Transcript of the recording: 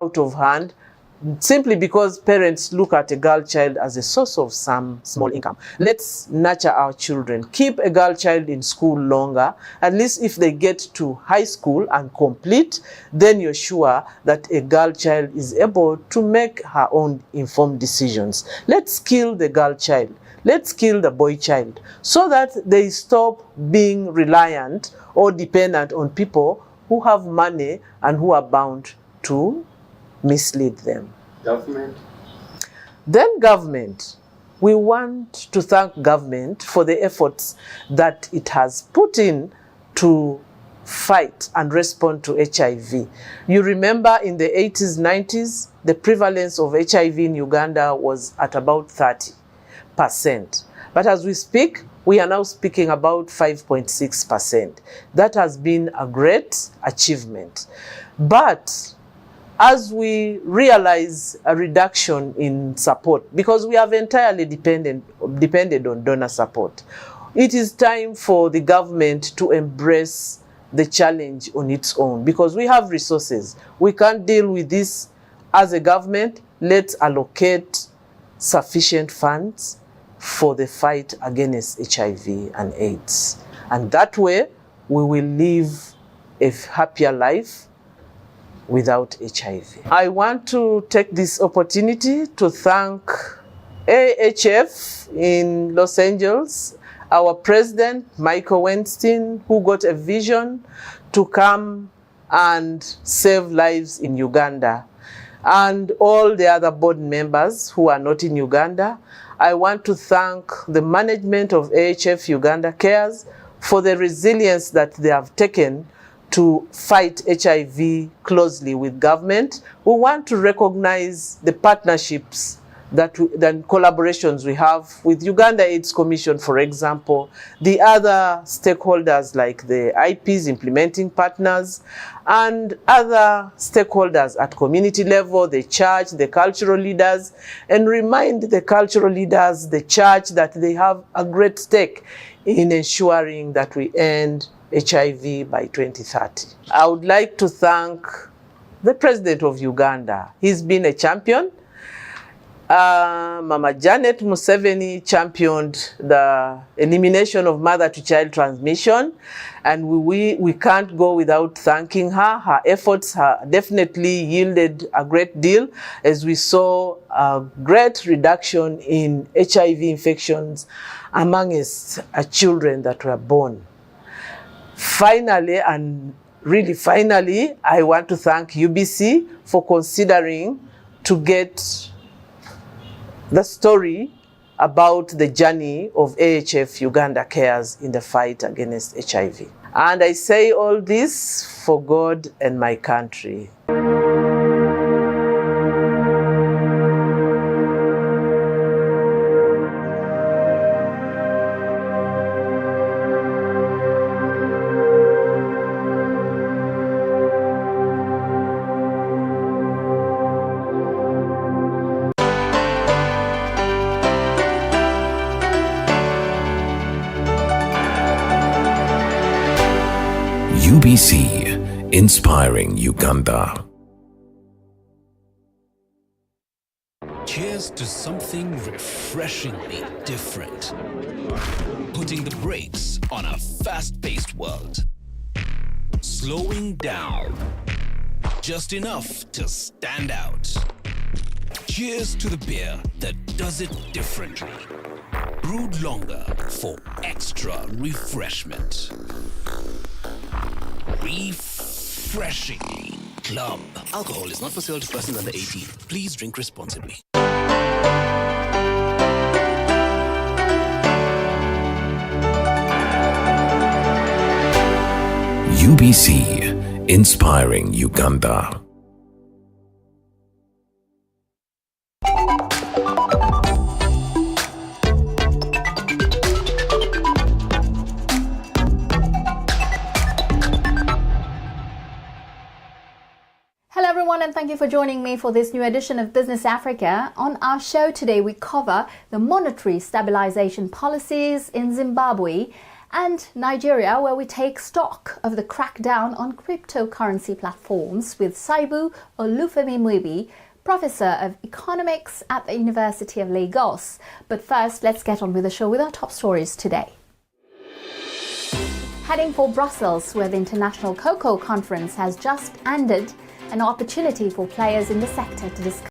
out of hand, simply because parents look at a girl child as a source of some small income. Let's nurture our children. Keep a girl child in school longer. At least if they get to high school and complete, then you're sure that a girl child is able to make her own informed decisions. Let's kill the girl child. Let's kill the boy child so that they stop being reliant or dependent on people who have money and who are bound to mislead them. Government. Then government. We want to thank government for the efforts that it has put in to fight and respond to HIV. You remember in the 80s, 90s, the prevalence of HIV in Uganda was at about 30%. But as we speak, we are now speaking about 5.6%. That has been a great achievement. But as we realize a reduction in support, because we have entirely depended on donor support, it is time for the government to embrace the challenge on its own, because we have resources. We can't deal with this as a government. Let's allocate sufficient funds for the fight against HIV and AIDS. And that way, we will live a happier life without HIV. I want to take this opportunity to thank AHF in Los Angeles, our president, Michael Weinstein, who got a vision to come and save lives in Uganda, and all the other board members who are not in Uganda. I want to thank the management of AHF Uganda Cares for the resilience that they have taken to fight HIV closely with government. We want to recognize the partnerships the collaborations we have with Uganda AIDS Commission, for example, the other stakeholders like the IPs, implementing partners, and other stakeholders at community level, the church, the cultural leaders, and remind the cultural leaders, the church, that they have a great stake in ensuring that we end HIV by 2030. I would like to thank the President of Uganda. He's been a champion. Mama Janet Museveni championed the elimination of mother-to-child transmission, and we can't go without thanking her. Her efforts have definitely yielded a great deal, as we saw a great reduction in HIV infections amongst children that were born. Finally, and really finally, I want to thank UBC for considering to get the story about the journey of AHF Uganda Cares in the fight against HIV. And I say all this for God and my country. UBC, inspiring Uganda. Cheers to something refreshingly different. Putting the brakes on a fast-paced world. Slowing down. Just enough to stand out. Cheers to the beer that does it differently. Brewed longer for extra refreshment. Refreshingly Club. Alcohol is not for sale to persons under 18. Please drink responsibly. UBC, inspiring Uganda. And thank you for joining me for this new edition of Business Africa. On our show today, we cover the monetary stabilization policies in Zimbabwe And Nigeria, where we take stock of the crackdown on cryptocurrency platforms with Saibu Olufemi Muibi, Professor of Economics at the University of Lagos. But first, let's get on with the show with our top stories today. Heading for Brussels, where the International Cocoa Conference has just ended, an opportunity for players in the sector to discuss